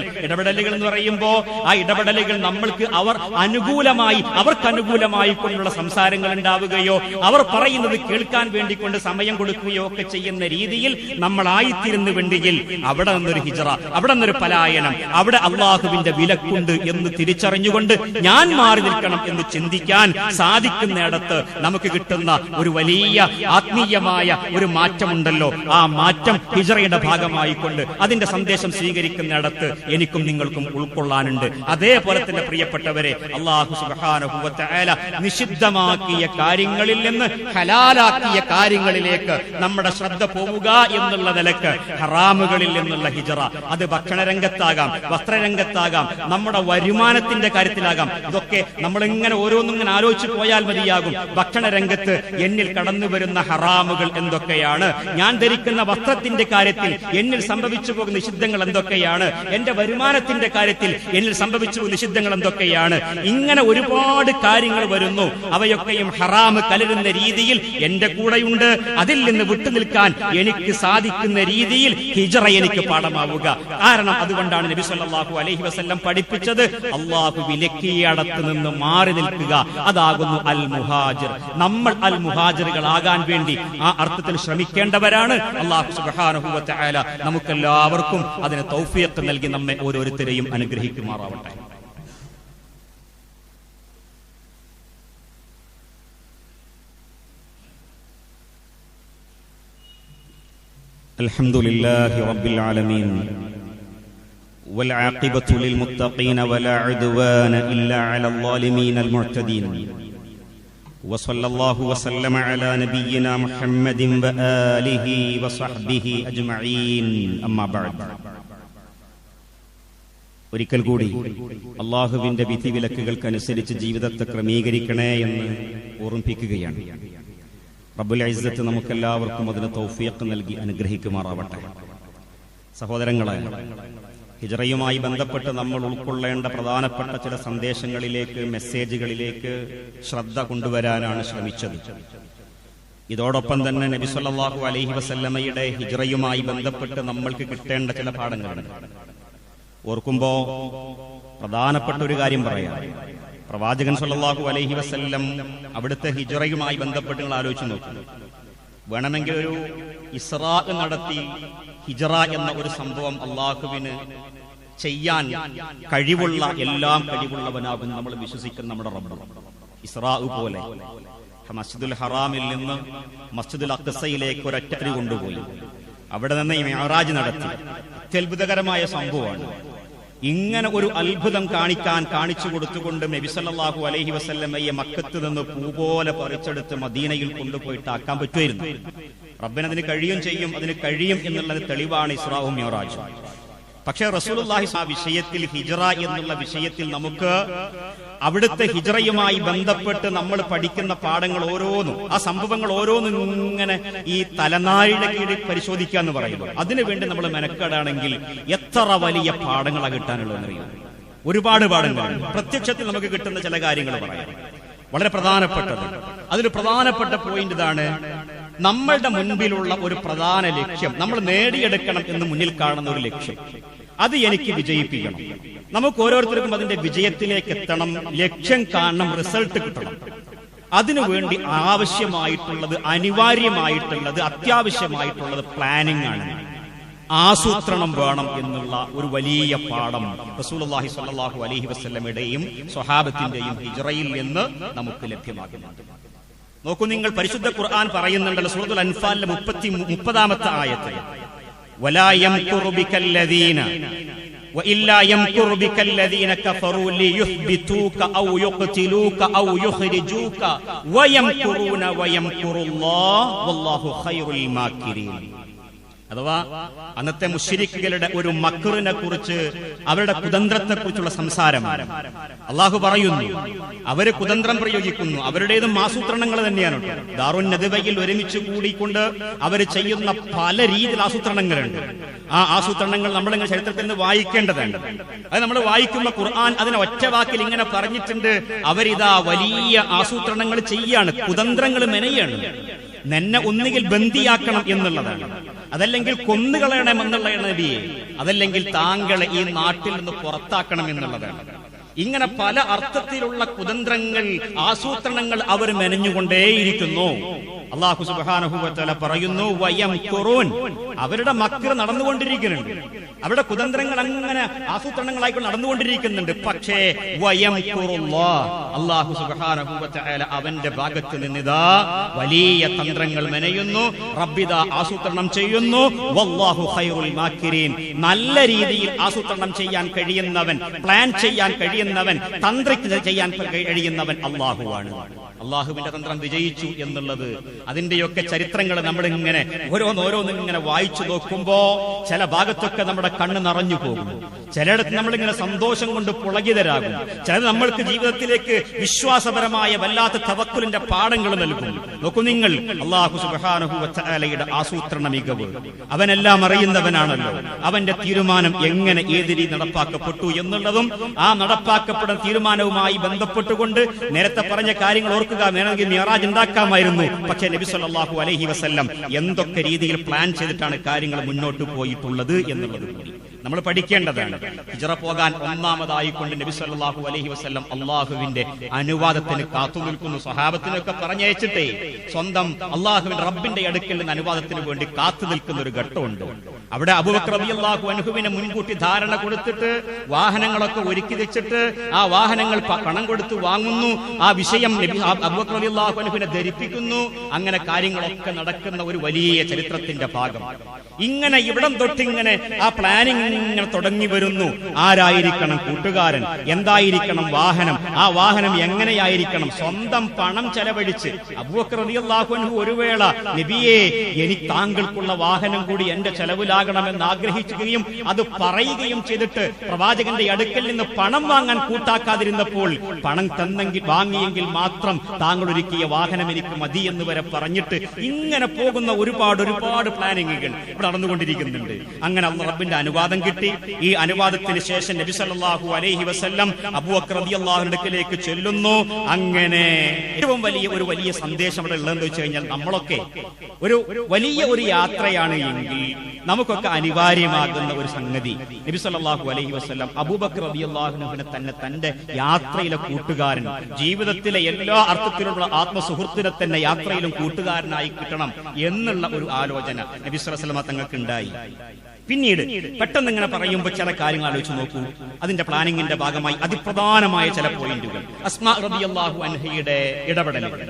എന്ന് പറയുമ്പോ ആ ഇടപെടലുകൾ നമ്മൾക്ക് അവർക്ക് അനുകൂലമായി കൊണ്ടുള്ള സംസാരങ്ങൾ ഉണ്ടാവുകയോ അവർ പറയുന്നത് കേൾക്കാൻ വേണ്ടി കൊണ്ട് സമയം കൊടുക്കുകയോ ഒക്കെ ചെയ്യുന്ന രീതിയിൽ നമ്മളായിത്തീരുന്നുവെങ്കിൽ അവിടെ നിന്നൊരു ഹിജ്റ, അവിടെ നിന്നൊരു പലായനം, അവിടെ അള്ളാഹുവിന്റെ വിലക്കുണ്ട് എന്ന് തിരിച്ചറിഞ്ഞുകൊണ്ട് ഞാൻ മാറി നിൽക്കണം എന്ന് ചിന്തിക്കാൻ സാധിക്കുന്നിടത്ത് നമുക്ക് കിട്ടുന്ന ഒരു വലിയ ആത്മീയമായ ഒരു മാറ്റമുണ്ടല്ലോ. ആ മാറ്റം ഹിജ്റയുടെ ഭാഗമായിക്കൊണ്ട് അതിന്റെ സന്ദേശം സ്വീകരിക്കുന്നിടത്ത് എനിക്കും നിങ്ങൾക്കും ഉൾക്കൊള്ളാനുണ്ട്. അതേപോലെ തന്നെ പ്രിയപ്പെട്ടവരെ, അല്ലാഹു സുബ്ഹാനഹു വ തആല നിഷിദ്ധമാക്കിയ കാര്യങ്ങളിൽ നിന്ന് ഹലാലാക്കിയ കാര്യങ്ങളിലേക്ക് നമ്മുടെ ശ്രദ്ധ പോവുക എന്നുള്ള നിലക്ക് ഹറാമുകളിൽ നിന്നുള്ള ഹിജ്റ, അത് ഭക്ഷണരംഗത്താകാം, വസ്ത്രരംഗത്താകാം, നമ്മുടെ വരുമാനത്തിന്റെ കാര്യത്തിലാകാം. ഇതൊക്കെ നമ്മളിങ്ങനെ ഓരോന്നിങ്ങനെ ആലോചിച്ചു പോയാൽ മതിയാകും. ഭക്ഷണരംഗത്ത് എന്നിൽ കടന്നു വരുന്ന ഹറാമുകൾ എന്തൊക്കെയാണ്, ഞാൻ ധരിക്കുന്ന വസ്ത്രത്തിന്റെ കാര്യത്തിൽ എന്നിൽ സംഭവിച്ചു പോകുന്ന നിഷിദ്ധങ്ങൾ എന്തൊക്കെയാണ്, എന്റെ വരുമാനത്തിന്റെ കാര്യത്തിൽ എന്നിൽ സംഭവിച്ചു പോകുന്ന നിഷിദ്ധങ്ങൾ എന്തൊക്കെയാണ്. ഇങ്ങനെ ഒരുപാട് കാര്യങ്ങൾ വരുന്നു. അവയൊക്കെയും ഹറാമ് കലരുന്ന രീതിയിൽ എന്റെ കൂടെയുണ്ട്. അതിൽ നിന്ന് വിട്ടുനിൽക്കാൻ എനിക്ക് സാധിക്കുന്ന രീതിയിൽ ഹിജ്റ എനിക്ക് പാഠമാവുക. കാരണം അതുകൊണ്ടാണ് നബി സല്ലല്ലാഹു അലൈഹി വസല്ലം പഠിപ്പിച്ചത്, അല്ലാഹു വിലക്കിയടത്ത് നിന്ന് മാറി നിൽക്കുക, അതാകുന്നു അൽ മുഹാജിർ. നമ്മൾ അൽ മുഹാജിറുകളാകാൻ വേണ്ടി ആ അർത്ഥത്തിൽ ശ്രമിക്കേണ്ടവരാണ്. അല്ലാഹു സുബ്ഹാനഹു വ തആല നമുക്കെല്ലാവർക്കും അതിന് തൗഫീഖ് നൽകി നമ്മെ ഓരോരുത്തരെയും അനുഗ്രഹിക്കുമാറാവട്ടെ. അൽഹംദുലില്ലാഹി റബ്ബിൽ ആലമീൻ والعاقبة للمتقين ولا عدوان إلا على الظالمين المعتدين وصلى الله وسلم على نبينا محمد وآله وصحبه أجمعين أما بعد. ഒരിക്കൽ കൂടി അല്ലാഹുവിന്റെ വിധി വിലക്കുകൾക്കനുസരിച്ച് ജീവിതത്തെ ക്രമീകരിക്കണേ എന്ന് ഓർമ്മിപ്പിക്കുകയാണ്. റബ്ബുൽ ഇസ്സത്ത് നമുക്കെല്ലാവർക്കും അതിന് തൗഫീഖ് നൽകി അനുഗ്രഹിക്കുമാറാവട്ടെ. സഹോദരങ്ങളെ, ഹിജ്റയുമായി ബന്ധപ്പെട്ട് നമ്മൾ ഉൾക്കൊള്ളേണ്ട പ്രധാനപ്പെട്ട ചില സന്ദേശങ്ങളിലേക്ക്, മെസ്സേജുകളിലേക്ക് ശ്രദ്ധ കൊണ്ടുവരാനാണ് ശ്രമിച്ചത്. ഇതോടൊപ്പം തന്നെ നബി സല്ലല്ലാഹു അലൈഹി വസല്ലമയുടെ ഹിജ്റയുമായി ബന്ധപ്പെട്ട് നമ്മൾക്ക് കിട്ടേണ്ട ചില പാഠങ്ങളുണ്ട്. ഓർക്കുമ്പോ പ്രധാനപ്പെട്ട ഒരു കാര്യം പറയാം. പ്രവാചകൻ സല്ലല്ലാഹു അലൈഹി വസല്ലം അവിടുത്തെ ഹിജ്റയുമായി ബന്ധപ്പെട്ട് നിങ്ങൾ ആലോചിച്ച് നോക്കൂ. വേണമെങ്കിൽ ഒരു ഇസ്റാ നടത്തി ഹിജ്റ എന്ന ഒരു സംഭവം അള്ളാഹുവിന് ചെയ്യാൻ കഴിവുള്ള, എല്ലാം കഴിവുള്ളവനാകും നമ്മൾ വിശ്വസിക്കുന്ന നമ്മുടെ റബ്ബ്. ഇസ്റാ പോലെ മസ്ജിദുൽ ഹറാമിൽ നിന്ന് മസ്ജിദുൽ അഖ്സയിലേക്ക് ഒരൊറ്റ കൊണ്ടുപോയി അവിടെ നിന്ന് മിഅ്റാജ് നടത്തി. അത്യത്ഭുതകരമായ സംഭവമാണ്. ഇങ്ങനെ ഒരു അത്ഭുതം കാണിച്ചു കൊടുത്തുകൊണ്ട് നബി സല്ലല്ലാഹു അലൈഹി വസല്ലമയെ മക്കത്ത് നിന്ന് പൂ പോലെ പറിച്ചെടുത്ത് മദീനയിൽ കൊണ്ടുപോയിട്ട് ആക്കാൻ പറ്റുമായിരുന്നു. റബ്ബിനതിന് അതിന് കഴിയും എന്നുള്ളത് തെളിവാണ് ഇസ്റാഉം മിഅ്റാജും. പക്ഷേ റസൂലുള്ളാഹി ആ വിഷയത്തിൽ, ഹിജ്റ എന്നുള്ള വിഷയത്തിൽ, നമുക്ക് അവിടുത്തെ ഹിജ്റയുമായി ബന്ധപ്പെട്ട് നമ്മൾ പഠിക്കുന്ന പാഠങ്ങൾ ഓരോന്നും, ആ സംഭവങ്ങൾ ഓരോന്നും ഇങ്ങനെ ഈ തലനാരിയുടെ കീഴിൽ പരിശോധിക്കുക എന്ന് പറയുന്നു. അതിനുവേണ്ടി നമ്മൾ മെനക്കെടാണെങ്കിൽ എത്ര വലിയ പാഠങ്ങളാണ് കിട്ടാനുള്ളതെന്നറിയാം. ഒരുപാട് പാഠങ്ങളുണ്ട്. പ്രത്യക്ഷത്തിൽ നമുക്ക് കിട്ടുന്ന ചില കാര്യങ്ങൾ പറയാം, വളരെ പ്രധാനപ്പെട്ടത്. അതിൽ പ്രധാനപ്പെട്ട പോയിന്റ് ഇതാണ്: നമ്മളുടെ മുൻപിലുള്ള ഒരു പ്രധാന ലക്ഷ്യം, നമ്മൾ നേടിയെടുക്കണം എന്ന് മുന്നിൽ കാണുന്ന ഒരു ലക്ഷ്യം, അത് എനിക്ക് വിജയിപ്പിക്കണം. നമുക്ക് ഓരോരുത്തർക്കും അതിന്റെ വിജയത്തിലേക്ക് എത്തണം, ലക്ഷ്യം കാണണം, റിസൾട്ട് കിട്ടണം. അതിനുവേണ്ടി ആവശ്യമായിട്ടുള്ളത്, അനിവാര്യമായിട്ടുള്ളത്, അത്യാവശ്യമായിട്ടുള്ളത് പ്ലാനിംഗ് ആണ്, ആസൂത്രണം വേണം എന്നുള്ള ഒരു വലിയ പാഠം റസൂലുള്ളാഹി സ്വല്ലല്ലാഹു അലൈഹി വസല്ലമയുടെയും സ്വഹാബത്തിന്റെയും ഹിജ്റയിൽ നിന്ന് നമുക്ക് ലഭ്യമാകുന്നുണ്ട്. നോക്കൂ നിങ്ങൾ, പരിശുദ്ധ ഖുർആൻ പറയുന്നുണ്ടല്ലോ സൂറത്തുൽ അൻഫാലിലെ 30-ാമത്തെ ആയത്തിൽ, വലാ യംകുറു ബികല്ലദീന വഇല്ലാ യംകുറു ബികല്ലദീന കഫറൂ ലിയുസ്ബിതൂക ഔ യുഖ്തിലൂക ഔ യുഖ്രിജൂക വയംകുറൂന വയംകുറുല്ലാഹ് വല്ലാഹു ഖൈറുൽ മാകിരീൻ. അഥവാ അന്നത്തെ മുശ്രിക്കുകളുടെ ഒരു മക്റിനെ കുറിച്ച്, അവരുടെ കുതന്ത്രത്തെ കുറിച്ചുള്ള സംസാരമാണ്. അള്ളാഹു പറയുന്നു, അവര് കുതന്ത്രം പ്രയോഗിക്കുന്നു, അവരുടേതും ആസൂത്രണങ്ങൾ തന്നെയാണ്. ദാറുൻ നദ്വയിൽ ഒരുമിച്ച് കൂടിക്കൊണ്ട് അവർ ചെയ്യുന്ന പല രീതിയിൽ ആസൂത്രണങ്ങളുണ്ട്. ആ ആസൂത്രണങ്ങൾ നമ്മളിങ്ങനെ ചരിത്രത്തിൽ നിന്ന് വായിക്കേണ്ടതുണ്ട്. അത് നമ്മൾ വായിക്കുമ്പോൾ ഖുർആൻ അതിനെ ഒറ്റ വാക്കിൽ ഇങ്ങനെ പറഞ്ഞിട്ടുണ്ട്, അവരിതാ വലിയ ആസൂത്രണങ്ങൾ ചെയ്യാണ്, കുതന്ത്രങ്ങൾ മെനയാണ്. നിന്നെ ഒന്നുകിൽ ബന്ദിയാക്കണം എന്നുള്ളതാണ്, അതല്ലെങ്കിൽ കൊന്നുകളയണം എന്നുള്ള നബിയെ, അതല്ലെങ്കിൽ താങ്കളെ ഈ നാട്ടിൽ നിന്ന് പുറത്താക്കണം എന്നുള്ളതാണ്. ഇങ്ങനെ പല അർത്ഥത്തിലുള്ള കുതന്ത്രങ്ങൾ, ആസൂത്രണങ്ങൾ അവർ മെനഞ്ഞുകൊണ്ടേയിരിക്കുന്നു. അല്ലാഹു സുബ്ഹാനഹു വ തആല പറയുന്നു, വയംകുറൂൻ, അവരുടെ മക്ർ നടന്നുകൊണ്ടിരിക്കുന്നുണ്ട്, അവരുടെ കുതന്ത്രങ്ങൾ അങ്ങനെ ആസൂത്രണങ്ങളായിക്കൊണ്ട് നടന്നുകൊണ്ടിരിക്കുന്നുണ്ട്. പക്ഷേ വയംകുറുല്ലാഹ്, അല്ലാഹു സുബ്ഹാനഹു വ തആല അവന്റെ ഭാഗത്ത് നിന്നിതാ വലിയ തന്ത്രങ്ങൾ മെനയുന്നു, റബ്ബിദാ ആസൂത്രണം ചെയ്യുന്നു. വല്ലാഹു ഖൈറുൽ മാക്കിരീൻ, നല്ല രീതിയിൽ ആസൂത്രണം ചെയ്യാൻ കഴിയുന്നവൻ, പ്ലാൻ ചെയ്യാൻ കഴിയുന്നവൻ, തന്ത്രിക്ക് ചെയ്യാൻ കഴിയുന്നവൻ അല്ലാഹുവാണ്. അള്ളാഹുവിന്റെ തന്ത്രം വിജയിച്ചു എന്നുള്ളത്, അതിന്റെയൊക്കെ ചരിത്രങ്ങൾ നമ്മൾ ഇങ്ങനെ ഓരോന്നോരോന്നും ഇങ്ങനെ വായിച്ചു നോക്കുമ്പോ ചില ഭാഗത്തൊക്കെ നമ്മുടെ കണ്ണ് നിറഞ്ഞു പോകും, ചിലയിടത്ത് നമ്മളിങ്ങനെ സന്തോഷം കൊണ്ട് പുളകിതരാകും, ചിലത് നമ്മൾക്ക് ജീവിതത്തിലേക്ക് വിശ്വാസപരമായ വല്ലാത്ത തവക്കുലിന്റെ പാഠങ്ങൾ നൽകും. നോക്കൂ നിങ്ങൾ, അല്ലാഹു സുബ്ഹാനഹു വ തആലയുടെ ആസൂത്രണ മികവ്, അവനെല്ലാം അറിയുന്നവനാണല്ലോ. അവന്റെ തീരുമാനം എങ്ങനെ ഏത് രീതി നടപ്പാക്കപ്പെട്ടു എന്നുള്ളതും ആ നടപ്പാക്കപ്പെടുന്ന തീരുമാനവുമായി ബന്ധപ്പെട്ടുകൊണ്ട് നേരത്തെ പറഞ്ഞ കാര്യങ്ങൾ ഓർക്കുക. വേണമെങ്കിൽ മിഅ്റാജ് ഉണ്ടാക്കാമായിരുന്നു, പക്ഷേ നബി സല്ലല്ലാഹു അലൈഹി വസല്ലം എന്തൊക്കെ രീതിയിൽ പ്ലാൻ ചെയ്തിട്ടാണ് കാര്യങ്ങൾ മുന്നോട്ട് പോയിട്ടുള്ളത് എന്നുള്ളത് കൂടി നമ്മൾ പഠിക്കേണ്ടതാണ്. ഹിജ്റ പോകാൻ ഒന്നാമതായിക്കൊണ്ട് നബി സല്ലല്ലാഹു അലൈഹി വസല്ലം അള്ളാഹുവിന്റെ അനുവാദത്തിന് കാത്തു നിൽക്കുന്നു. സ്വഹാബത്തിനൊക്കെ പറഞ്ഞയച്ചിട്ടേ സ്വന്തം അള്ളാഹുവിന്റെ റബ്ബിന്റെ അടുക്കൽ നിന്ന് അനുവാദത്തിന് വേണ്ടി കാത്തു നിൽക്കുന്ന ഒരു ഘട്ടമുണ്ട്. അവിടെ അബൂബക്കർ റളിയല്ലാഹു അൻഹുവിനെ മുൻകൂട്ടി ധാരണ കൊടുത്തിട്ട് വാഹനങ്ങളൊക്കെ ഒരുക്കി വെച്ചിട്ട് ആ വാഹനങ്ങൾ പണം കൊടുത്ത് വാങ്ങുന്നു. ആ വിഷയം അബൂബക്കർ റളിയല്ലാഹു അൻഹുവിനെ ധരിപ്പിക്കുന്നു. അങ്ങനെ കാര്യങ്ങളൊക്കെ നടക്കുന്ന ഒരു വലിയ ചരിത്രത്തിന്റെ ഭാഗം. ഇങ്ങനെ ഇവിടം തൊട്ടിങ്ങനെ ആ പ്ലാനിങ് ഇങ്ങനെ തുടങ്ങി വരുന്നു. ആരായിരിക്കണം കൂട്ടുകാരൻ, എന്തായിരിക്കണം വാഹനം, ആ വാഹനം എങ്ങനെയായിരിക്കണം, സ്വന്തം പണം ചെലവഴിച്ച് അബൂബക്കർ റളിയല്ലാഹു അൻഹു ഒരു വേള നബിയെ, എനിക്ക് താങ്കൾക്കുള്ള വാഹനം കൂടി എന്റെ ചെലവിലാകണമെന്ന് ആഗ്രഹിക്കുകയും അത് പറയുകയും ചെയ്തിട്ട് പ്രവാചകന്റെ അടുക്കൽ നിന്ന് പണം വാങ്ങാൻ കൂട്ടാക്കാതിരുന്നപ്പോൾ, പണം തന്നെങ്കിൽ വാങ്ങിയെങ്കിൽ മാത്രം താങ്കൾ ഒരുക്കിയ വാഹനം എനിക്ക് മതി എന്ന് വരെ പറഞ്ഞിട്ട് ഇങ്ങനെ പോകുന്ന ഒരുപാട് പ്ലാനിങ്ങുകൾ ഇവിടെ നടന്നുകൊണ്ടിരിക്കുന്നുണ്ട്. അങ്ങനെ അല്ലാഹു റബ്ബിന്റെ അനുവാദം കിട്ടി. ഈ അനുവാദത്തിന് ശേഷം നബി സല്ലല്ലാഹു അലൈഹി വസല്ലം അബൂബക്കർ റളിയല്ലാഹുവിന്റെ അടുക്കലേക്ക് ചെല്ലുന്നു. അങ്ങനെ ഏറ്റവും വലിയ സന്ദേശം ഇവിടെ ഉള്ളതെന്ന് വെച്ച് കഴിഞ്ഞാൽ, നമ്മളൊക്കെ ഒരു വലിയ യാത്രയാണ് എങ്കിൽ നമുക്കൊക്കെ അനിവാര്യമാകുന്ന ഒരു സംഗതി, നബി സല്ലല്ലാഹു അലൈഹി വസല്ലം അബൂബക്കർ റളിയല്ലാഹുവിനെ തന്നെ തന്റെ യാത്രയിലെ കൂട്ടുകാരൻ, ജീവിതത്തിലെ എല്ലാ അർത്ഥത്തിലുള്ള ആത്മസുഹൃത്തിനെ തന്നെ യാത്രയിലും കൂട്ടുകാരനായി കിട്ടണം എന്നുള്ള ഒരു ആലോചന നബി സല്ലല്ലാഹു അലൈഹി വസല്ലം തങ്ങൾക്ക് ഉണ്ടായി. പിന്നീട് പെട്ടെന്ന് ഇങ്ങനെ പറയുമ്പോൾ ചില കാര്യങ്ങൾ ആലോചിച്ച് നോക്കൂ. അതിന്റെ പ്ലാനിങ്ങിന്റെ ഭാഗമായി അതിപ്രധാനമായ ചില പോയിന്റുകൾ, അസ്മാ റളിയല്ലാഹു അൻഹയുടെ ഇടപെടലുകൾ.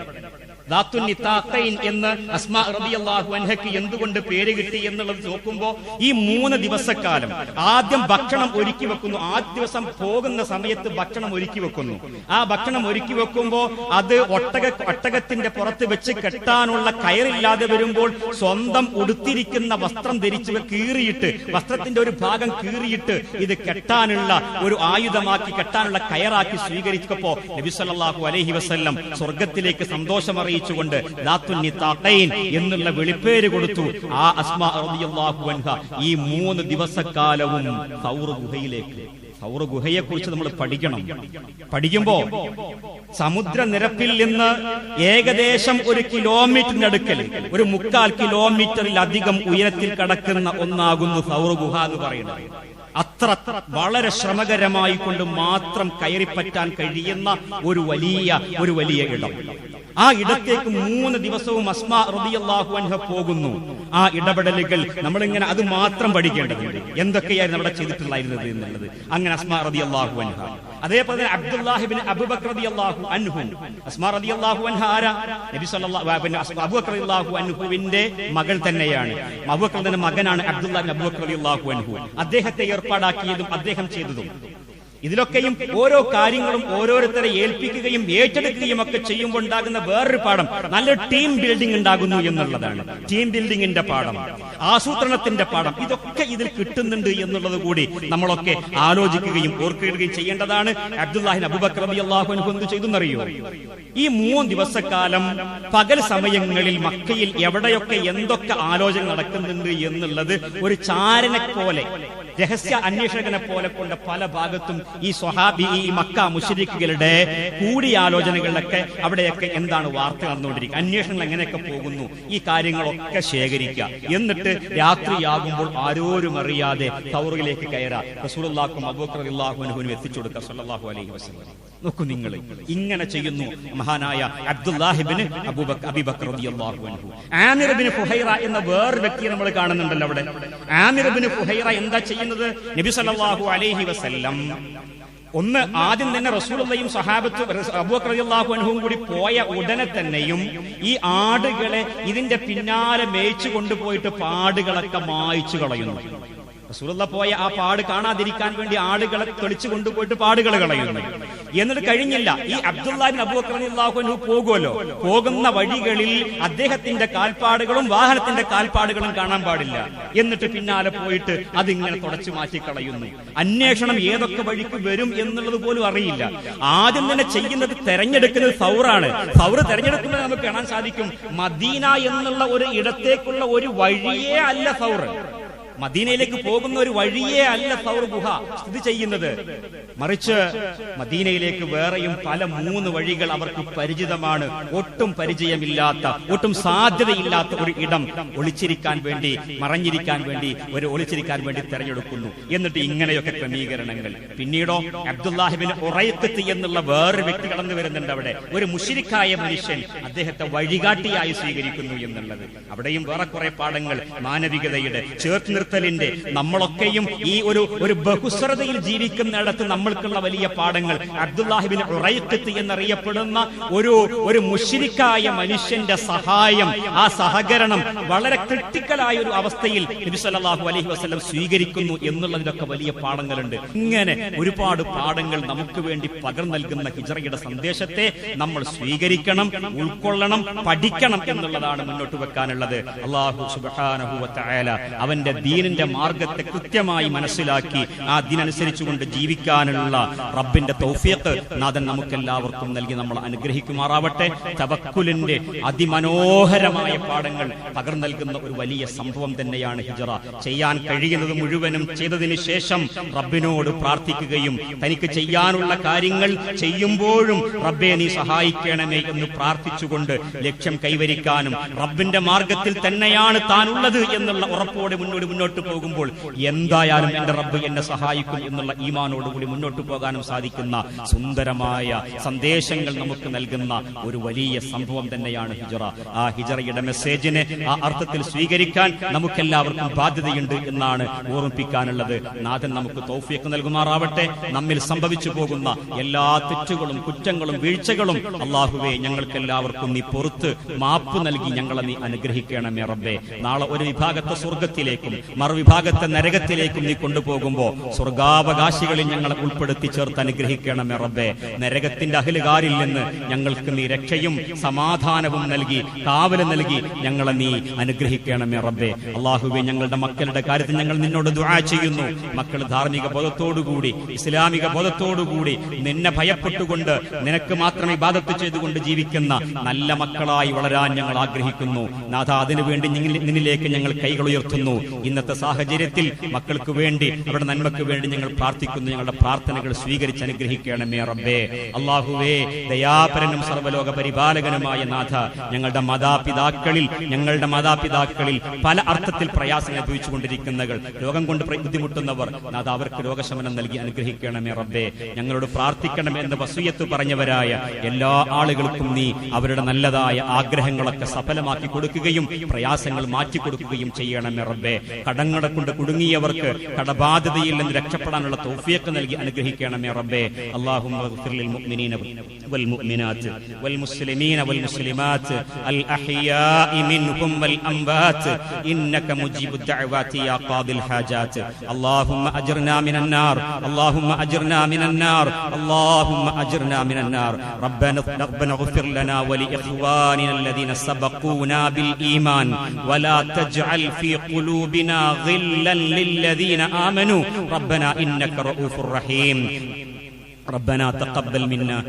ദാത്തുൻ നിതാഖൈൻ എന്ന് അസ്മാ റളിയല്ലാഹു അൻഹയ്ക്ക് എന്തുകൊണ്ട് പേര് കിട്ടി എന്നുള്ളത് നോക്കുമ്പോൾ, ഈ 3 ദിവസക്കാലം ആദ്യം ഭക്ഷണം ഒരുക്കി വെക്കുന്നു. ആദ്യ ദിവസം പോകുന്ന സമയത്ത് ഭക്ഷണം ഒരുക്കി വെക്കുന്നു. ആ ഭക്ഷണം ഒരുക്കി വെക്കുമ്പോൾ അത് ഒട്ടകത്തിന്റെ പുറത്ത് വെച്ച് കെട്ടാനുള്ള കയറില്ലാതെ വരുമ്പോൾ സ്വന്തം ഉടുത്തിരിക്കുന്ന വസ്ത്രം ധരിച്ച് കീറിയിട്ട്, വസ്ത്രത്തിന്റെ ഒരു ഭാഗം കീറിയിട്ട് ഇത് കെട്ടാനുള്ള ഒരു ആയുധമാക്കി, കെട്ടാനുള്ള കയറാക്കി സ്വീകരിച്ചപ്പോ നബി സല്ലല്ലാഹു അലൈഹി വസല്ലം സ്വർഗത്തിലേക്ക് സന്തോഷമറിയിച്ചുകൊണ്ട് ദാത്തുൻ നിതാഖൈൻ എന്നുള്ള വിളിപ്പേര് കൊടുത്തു. ആ അസ്മാ റളിയല്ലാഹു അൻഹ ഈ 3 ദിവസക്കാലവും സൗർ ഗുഹയിലേക്ക്, സൗർ ഗുഹയെ കുറിച്ച് നമ്മൾ പഠിക്കുമ്പോ സമുദ്രനിരപ്പിൽ നിന്ന് ഏകദേശം 1 കിലോമീറ്ററിന്റെ അടുക്കൽ, ഒരു 3/4 കിലോമീറ്ററിലധികം ഉയരത്തിൽ കിടക്കുന്ന ഒന്നാകുന്നു സൗർ ഗുഹ എന്ന് പറയുന്നത്. അത്ര വളരെ ശ്രമകരമായി കൊണ്ട് മാത്രം കയറിപ്പറ്റാൻ കഴിയുന്ന ഒരു വലിയ ഇടം. ആ ഇടത്തേക്ക് 3 ദിവസവും അസ്മാ റളിയല്ലാഹു അൻഹ പോകുന്നു. ആ ഇടപെടലുകൾ നമ്മളിങ്ങനെ അത് മാത്രം പഠിക്കേണ്ടതുണ്ട്, എന്തൊക്കെയായിരുന്നു അവിടെ ചെയ്തിട്ടുണ്ടായിരുന്നത് എന്നുള്ളത്. അങ്ങനെ അസ്മാ റളിയല്ലാഹു അൻഹ, അതേപോലെ അബ്ദുല്ലാഹി ഇബ്നു അബൂബക്കർ റളിയല്ലാഹു അൻഹു. അസ്മാ റളിയല്ലാഹു അൻഹ ആരാ? നബി സല്ലല്ലാഹു അബൂബക്കർ റളിയല്ലാഹു അൻഹുവിന്റെ മകൾ തന്നെയാണ്. അബൂബക്കറിന്റെ മകനാണ് അബ്ദുല്ലാഹി ഇബ്നു അബൂബക്കർ റളിയല്ലാഹു അൻഹു. അദ്ദേഹത്തെ ഏർപ്പാടാക്കിയതും അദ്ദേഹം ചെയ്തതും. ഇതിലൊക്കെയും ഓരോ കാര്യങ്ങളും ഓരോരുത്തരെ ഏൽപ്പിക്കുകയും ഏറ്റെടുക്കുകയും ഒക്കെ ചെയ്യുമ്പോൾ ഉണ്ടാകുന്ന വേറൊരു പാഠം നല്ല ടീം ബിൽഡിംഗ് ഉണ്ടാകുന്നു എന്നുള്ളതാണ്. ടീം ബിൽഡിംഗിന്റെ പാഠം, ആസൂത്രണത്തിന്റെ പാഠം, ഇതൊക്കെ ഇതിൽ കിട്ടുന്നുണ്ട് എന്നുള്ളത് കൂടി നമ്മളൊക്കെ ആലോചിക്കുകയും ഓർക്കുകയും ചെയ്യേണ്ടതാണ്. അബ്ദുല്ലാഹി അബൂബക്കർ റളിയല്ലാഹു അൻഹു എന്ത് ചെയ്തെന്നറിയോ? ഈ 3 ദിവസക്കാലം പകൽ സമയങ്ങളിൽ മക്കയിൽ എവിടെയൊക്കെ എന്തൊക്കെ ആലോചന നടക്കുന്നുണ്ട് എന്നുള്ളത് ഒരു ചാരനെ പോലെ, രഹസ്യ അന്വേഷകനെ പോലെ കൊണ്ട് പല ഭാഗത്തും ഈ സ്വഹാബി, ഈ മക്ക മുശ്രിക്കുകളുടെ കൂടിയാലോചനകളിലൊക്കെ അവിടെയൊക്കെ എന്താണ് വാർത്ത നടന്നുകൊണ്ടിരിക്കുക, അന്വേഷണങ്ങൾ എങ്ങനെയൊക്കെ പോകുന്നു, ഈ കാര്യങ്ങളൊക്കെ ശേഖരിക്കുക. എന്നിട്ട് രാത്രിയാകുമ്പോൾ ആരോരും അറിയാതെ തൗറിലേക്ക് കയറാ റസൂലുള്ളാഹിക്കും അബൂബക്കർ റളിയല്ലാഹു അൻഹുവിനും എത്തിച്ചു കൊടുക്കുക സല്ലല്ലാഹു അലൈഹി വസല്ലം. നോക്കൂ നിങ്ങൾ, ഇങ്ങനെ ചെയ്യുന്നു മഹാനായ അബ്ദുല്ലാഹി ഇബ്നു അബൂബക്കർ റളിയല്ലാഹു അൻഹു. ആമിർ ഇബ്നു ഫുഹൈറ എന്ന വേറൊരു വ്യക്തിയെ നമ്മൾ കാണുന്നുണ്ടല്ലോ അവിടെ. ആമിർ ഇബ്നു ഫുഹൈറ എന്താ ചെയ്യുന്നത്? നബി സല്ലല്ലാഹു അലൈഹി വസല്ലം ആദ്യം തന്നെ റസൂലുള്ളാഹിയും സ്വഹാബത്ത് അബൂബക്കർ റളിയല്ലാഹു അൻഹുവും കൂടി പോയ ഉടനെ തന്നെയും ഈ ആടുകളെ ഇതിന്റെ പിന്നാലെ മേയിച്ചു കൊണ്ടുപോയിട്ട് പാടുകളൊക്കെ മായ്ച്ചു കളയുന്നു. റസൂലുള്ള പോയ ആ പാട് കാണാതിരിക്കാൻ വേണ്ടി ആളുകളെ തെളിച്ചു കൊണ്ടുപോയിട്ട് പാടുകൾ കളയുന്നു. എന്നിട്ട് കഴിഞ്ഞില്ല, ഈ അബ്ദുല്ലാഹി ഇബ്നു അബൂബക്കർ റളിയല്ലാഹു അൻഹു പോകുമല്ലോ, പോകുന്ന വഴികളിൽ അദ്ദേഹത്തിന്റെ കാൽപ്പാടുകളും വാഹനത്തിന്റെ കാൽപ്പാടുകളും കാണാൻ പാടില്ല. എന്നിട്ട് പിന്നാലെ പോയിട്ട് അതിങ്ങനെ തുടച്ചു മാറ്റി കളയുന്നു. അന്വേഷണം ഏതൊക്കെ വഴിക്ക് വരും എന്നുള്ളത് പോലും അറിയില്ല. ആദ്യം തന്നെ ചെയ്യുന്നത് തെരഞ്ഞെടുക്കുന്നത് സൗറാണ്. സൗറ് തെരഞ്ഞെടുക്കുന്നത് നമുക്ക് കാണാൻ സാധിക്കും. മദീന എന്നുള്ള ഒരു ഇടത്തേക്കുള്ള ഒരു വഴിയേ അല്ല സൗറ്, മദീനയിലേക്ക് പോകുന്ന ഒരു വഴിയേ അല്ല സൗർ ഗുഹ സ്ഥിതി ചെയ്യുന്നത്. മറിച്ച് മദീനയിലേക്ക് വേറെയും പല 3 വഴികൾ അവർക്ക് പരിചിതമാണ്. ഒട്ടും പരിചയമില്ലാത്ത, ഒട്ടും സാധ്യതയില്ലാത്ത ഒരു ഇടം ഒളിച്ചിരിക്കാൻ വേണ്ടി, മറഞ്ഞിരിക്കാൻ വേണ്ടി, ഒളിച്ചിരിക്കാൻ വേണ്ടി തെരഞ്ഞെടുക്കുന്നു. എന്നിട്ട് ഇങ്ങനെയൊക്കെ ക്രമീകരണങ്ങൾ. പിന്നീടോ അബ്ദുല്ലാഹി ഇബ്നു ഉറൈഖത്ത് എന്നുള്ള വേറൊരു വ്യക്തി കടന്നു വരുന്നുണ്ട് അവിടെ. ഒരു മുശ്രിക്കായ മനുഷ്യൻ അദ്ദേഹത്തെ വഴികാട്ടിയായി സ്വീകരിക്കുന്നു എന്നുള്ളത്. അവിടെയും വേറെ കുറെ പാഠങ്ങൾ, മാനവികതയുടെ, ചേർത്തുനിർത്തലിന്റെ, നമ്മളൊക്കെയും ഈ ഒരു ബഹുസ്വരതയിൽ ജീവിക്കുന്നിടത്ത് നമ്മൾക്കുള്ള വലിയ പാഠങ്ങൾ. അബ്ദുല്ലാഹി ഇബ്നു ഉറൈഖത്ത് എന്നറിയപ്പെടുന്ന ഒരു മുശ്രിക്കായ മനുഷ്യന്റെ സഹായം, ആ സഹകരണം വളരെ ക്രിട്ടിക്കലായ ഒരു അവസ്ഥയിൽ നബി സല്ലല്ലാഹു അലൈഹി വസല്ലം സ്വീകരിക്കുന്നു എന്നുള്ളതിലൊക്കെ വലിയ പാഠങ്ങളുണ്ട്. ഇങ്ങനെ ഒരുപാട് പാഠങ്ങൾ നമുക്ക് വേണ്ടി പകർന്നു നൽകുന്ന ഹിജ്റയുടെ സന്ദേശത്തെ നമ്മൾ സ്വീകരിക്കണം, ഉൾക്കൊള്ളണം, പഠിക്കണം എന്നുള്ളതാണ് മുന്നോട്ട് വെക്കാനുള്ളത്. അല്ലാഹു സുബ്ഹാനഹു വ തആല അവന്റെ ദീനിന്റെ മാർഗത്തെ കൃത്യമായി മനസ്സിലാക്കി ആ ദീനനുസരിച്ചുകൊണ്ട് ജീവിക്കാനുള്ള റബ്ബിന്റെ തൗഫീഖ് നാഥൻ നമുക്കെല്ലാവർക്കും നൽകി നമ്മൾ അനുഗ്രഹിക്കുമാറാവട്ടെ. തവക്കുലിന്റെ അതിമനോഹരമായ പാഠങ്ങൾ പകർന്നു നൽകുന്ന ഒരു വലിയ സംഭവം തന്നെയാണ് ഹിജ്റ. ചെയ്യാൻ കഴിയുന്നത് മുഴുവനും ചെയ്തതിനു ശേഷം റബ്ബിനോട് പ്രാർത്ഥിക്കുകയും തനിക്ക് ചെയ്യാനുള്ള കാര്യങ്ങൾ ചെയ്യുമ്പോഴും റബ്ബേ നീ സഹായിക്കണമേ എന്ന് പ്രാർത്ഥിച്ചുകൊണ്ട് ലക്ഷ്യം കൈവരിക്കാനും റബ്ബിന്റെ മാർഗത്തിൽ തന്നെയാണ് താനുള്ളത് എന്നുള്ള ഉറപ്പോടെ മുന്നോട്ട് പോകുമ്പോൾ എന്തായാലും എന്റെ റബ്ബ് എന്നെ സഹായിക്കും എന്നുള്ള ഈമാനോടുകൂടി മുന്നോട്ട് പോകാനും സാധിക്കുന്ന സുന്ദരമായ സന്ദേശങ്ങൾ നമുക്ക് നൽകുന്ന ഒരു വലിയ സംഭവം തന്നെയാണ് ഹിജ്റ. ആ ഹിജ്റയുടെ മെസ്സേജിനെ ആ അർത്ഥത്തിൽ സ്വീകരിക്കാൻ നമുക്കെല്ലാവർക്കും ബാധ്യതയുണ്ട് എന്നാണ് ഓർമ്മിപ്പിക്കാനുള്ളത്. നാഥൻ നമുക്ക് തൗഫീഖ് നൽകുമാറാവട്ടെ. നമ്മിൽ സംഭവിച്ചു പോകുന്ന എല്ലാ തെറ്റുകളും, കുറ്റങ്ങളും, വീഴ്ചകളും അല്ലാഹുവേ ഞങ്ങൾക്കെല്ലാവർക്കും നീ പൊറുത്ത് മാപ്പ് നൽകി ഞങ്ങളെ നീ അനുഗ്രഹിക്കണമേ റബ്ബേ. നാളെ ഒരു വിഭാഗത്തെ സ്വർഗത്തിലേക്കും മറുവിഭാഗത്തെ നരകത്തിലേക്കും നീ കൊണ്ടുപോകുമ്പോ സ്വർഗാവകാശികളിൽ ഞങ്ങളെ ഉൾപ്പെടുത്തി ചേർത്ത് അനുഗ്രഹിക്കണമേ റബ്ബേ. നരകത്തിന്റെ അഹ്ലുകാരിൽ നിന്ന് ഞങ്ങൾക്ക് നീ രക്ഷയും സമാധാനവും നൽകി, കാവല് നൽകി ഞങ്ങളെ നീ അനുഗ്രഹിക്കണമേ റബ്ബേ. അല്ലാഹുവേ, ഞങ്ങളുടെ മക്കളുടെ കാര്യത്തിൽ ഞങ്ങൾ നിന്നോട് ദുആ ചെയ്യുന്നു. മക്കൾ ധാർമ്മിക ബോധത്തോടുകൂടി, ഇസ്ലാമിക ബോധത്തോടുകൂടി, നിന്നെ ഭയപ്പെട്ടുകൊണ്ട് നിനക്ക് മാത്രം ഇബാദത്ത് ചെയ്തുകൊണ്ട് ജീവിക്കുന്ന നല്ല മക്കളായി വളരാൻ ഞങ്ങൾ ആഗ്രഹിക്കുന്നു. നാഥ, അതിനുവേണ്ടി നിന്നിലേക്ക് ഞങ്ങൾ കൈകൾ ഉയർത്തുന്നു. ഇന്നത്തെ സാഹചര്യത്തിൽ മക്കൾക്ക് വേണ്ടി, അവരുടെ നന്മക്ക് വേണ്ടി ഞങ്ങൾ പ്രാർത്ഥിക്കുന്നു. ഞങ്ങളുടെ പ്രാർത്ഥനകൾ സ്വീകരിച്ച് അനുഗ്രഹിക്കണമേ റബ്ബേ. അല്ലാഹുവേ, ദയാപരനും സർവ്വലോക പരിപാലകനുമായ നാഥ, ഞങ്ങളുടെ മാതാപിതാക്കളിൽ പല അർത്ഥത്തിൽ പ്രയാസം അനുഭവിച്ചുകൊണ്ടിരിക്കുന്നവർ, രോഗം കൊണ്ട് ബുദ്ധിമുട്ടുന്നവർ, നാഥ അവർക്ക് രോഗശമനം നൽകി അനുഗ്രഹിക്കണമേ റബ്ബേ. ഞങ്ങളോട് പ്രാർത്ഥിക്കണമേ എന്ന് വസിയത്ത് പറഞ്ഞവരായ എല്ലാ ആളുകൾക്കും നീ അവരുടെ നല്ലതായ ആഗ്രഹങ്ങളൊക്കെ സഫലമാക്കി കൊടുക്കുകയും പ്രയാസങ്ങൾ മാറ്റിക്കൊടുക്കുകയും ചെയ്യണമേ റബ്ബേ. കടങ്ങളെ കൊണ്ട് കുടുങ്ങിയവർക്ക് കടബാധ്യതയിൽ നിന്ന് രക്ഷപ്പെടാനുള്ള തൗഫീഖ് നൽകി അനുഗ്രഹിക്കണമേ റബ്ബേ. അല്ലാഹുമ്മ ഗ്ഫിർ ലിൽ മുഅ്മിനീന വൽ മുഅ്മിനാത്ത് വൽ മുസ്ലിമീന വൽ മുസ്ലിമാത്ത് അൽ അഹ്യാഇ മിൻഹും വൽ അംവാത്ത് ഇന്നക മുജീബുദ് ദഅവാതി യാ ഖാദിൽ ഹാജാത്ത്. അല്ലാഹുമ്മ അജ്ർനാ മിനൻ നാർ, അല്ലാഹുമ്മ അജ്ർനാ മിനൻ നാർ, അല്ലാഹുമ്മ അജ്ർനാ മിനൻ നാർ. റബ്ബന ഗ്ഫിർ ലനാ വലി ഇഖ്വാനിന الذين سبقونا بالإيمان ولا تجعل في قلوبنا غلا للذين آمنوا ربنا إنك رؤوف رحيم. ربنا تقبل منا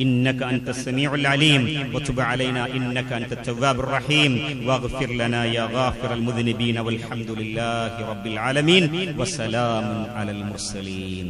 إنك أنت السميع العليم وتب علينا إنك أنت التواب الرحيم واغفر لنا يا غافر المذنبين والحمد لله رب العالمين وسلام على المرسلين.